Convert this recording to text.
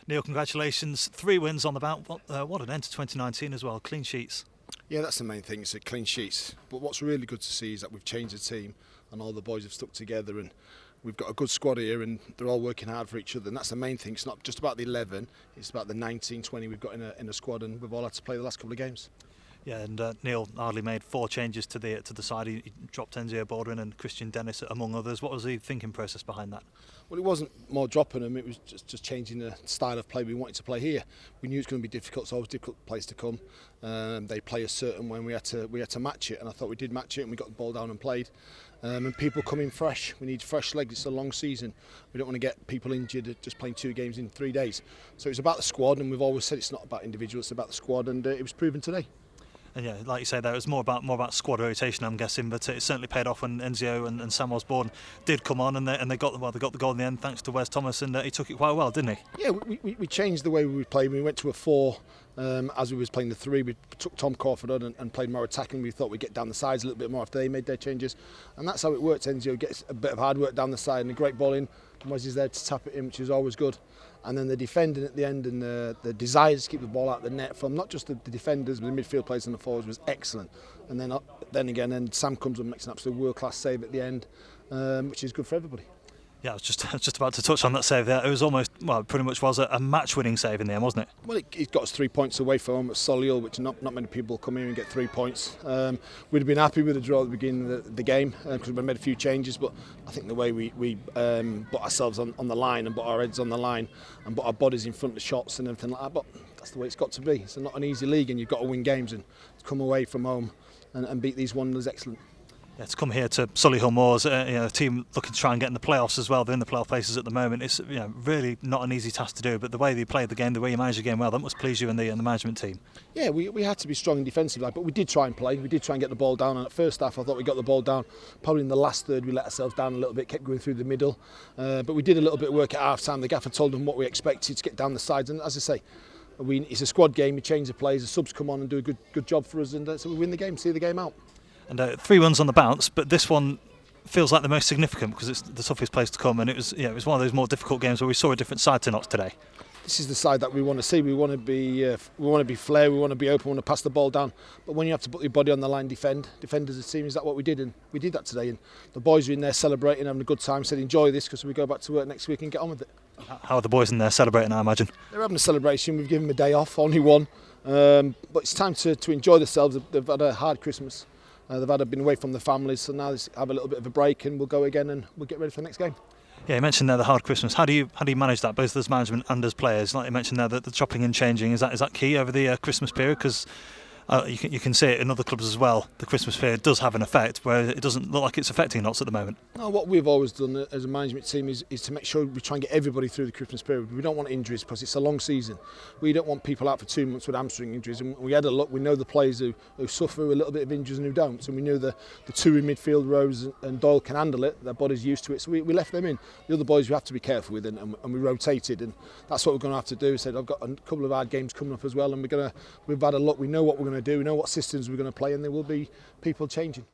Neil, congratulations. 3 wins on the bout. What an end to 2019 as well. Clean sheets. Yeah, that's the main thing, it's clean sheets. But what's really good to see is that we've changed the team and all the boys have stuck together, and we've got a good squad here and they're all working hard for each other, and that's the main thing. It's not just about the 11, it's about the 19, 20 we've got in a squad, and we've all had to play the last couple of games. Yeah, and Neil hardly made 4 changes to the side. He dropped Enzio Baldwin and Christian Dennis among others. What was the thinking process behind that? Well, it wasn't more dropping them, it was just changing the style of play we wanted to play here. We knew it was going to be difficult, so it was a difficult place to come. They play a certain way, and we had to match it, and I thought we did match it, and we got the ball down and played. And people come in fresh. We need fresh legs. It's a long season. We don't want to get people injured just playing 2 games in 3 days. So it's about the squad, and we've always said it's not about individuals, it's about the squad, and it was proven today. And yeah, like you say, there it was more about squad rotation, I'm guessing, but it certainly paid off when Enzio and Sam Osborne did come on, and they got the goal in the end thanks to Wes Thomas, and he took it quite well, didn't he? Yeah, we changed the way we played. We went to a 4 as we was playing the 3. We took Tom Crawford on and played more attacking. We thought we'd get down the sides a little bit more after they made their changes, and that's how it works. Enzio gets a bit of hard work down the side and a great ball in. Wes is there to tap it in, which is always good. And then the defending at the end and the desire to keep the ball out of the net from not just the defenders but the midfield players and the forwards was excellent. And then again, Sam comes and makes an absolute world-class save at the end, which is good for everybody. Yeah, I was just about to touch on that save there. It was almost, well, pretty much was a match-winning save in the end, wasn't it? Well, it got us 3 points away from home at Solihull, which not many people come here and get 3 points. We'd have been happy with a draw at the beginning of the game because we made a few changes, but I think the way we put ourselves on the line and put our heads on the line and put our bodies in front of shots and everything like that, but that's the way it's got to be. It's not an easy league, and you've got to win games, and to come away from home and beat these ones is excellent. Yeah, to come here to Solihull Moors, a team looking to try and get in the playoffs as well. They're in the playoff places at the moment. It's really not an easy task to do, but the way they played the game, the way you managed the game well, that must please you and the management team. Yeah, we had to be strong and defensive, but we did try and play. We did try and get the ball down, and at first half I thought we got the ball down. Probably in the last third we let ourselves down a little bit, kept going through the middle, but we did a little bit of work at half time. The gaffer told them what we expected to get down the sides, and as I say, it's a squad game. We change the players, the subs come on and do a good job for us, and so we win the game, see the game out. And 3 wins on the bounce, but this one feels like the most significant because it's the toughest place to come, and it was one of those more difficult games where we saw a different side to Notts today. This is the side that we want to see. We want to be flair. We want to be open. We want to pass the ball down. But when you have to put your body on the line, defend as a team. Is that what we did? And we did that today. And the boys are in there celebrating, having a good time. Said enjoy this because we go back to work next week and get on with it. How are the boys in there celebrating? I imagine they're having a celebration. We've given them a day off, only one. But it's time to enjoy themselves. They've had a hard Christmas. They've been away from the families, so now they have a little bit of a break, and we'll go again and we'll get ready for the next game. Yeah, you mentioned there the hard Christmas. How do you manage that, both as management and as players? Like you mentioned there, the chopping and changing, is that key over the Christmas period? Because you can see it in other clubs as well. The Christmas period does have an effect, where it doesn't look like it's affecting Notts at the moment. No, what we've always done as a management team is to make sure we try and get everybody through the Christmas period. We don't want injuries because it's a long season. We don't want people out for 2 months with hamstring injuries. And we had a look. We know the players who suffer a little bit of injuries and who don't. And we knew the 2 in midfield, Rose and Doyle, can handle it. Their body's used to it. So we left them in. The other boys we have to be careful with, and we rotated. And that's what we're going to have to do. We said I've got a couple of hard games coming up as well, and we've had a look. We know what we're going to do. We know what systems we're going to play, and there will be people changing.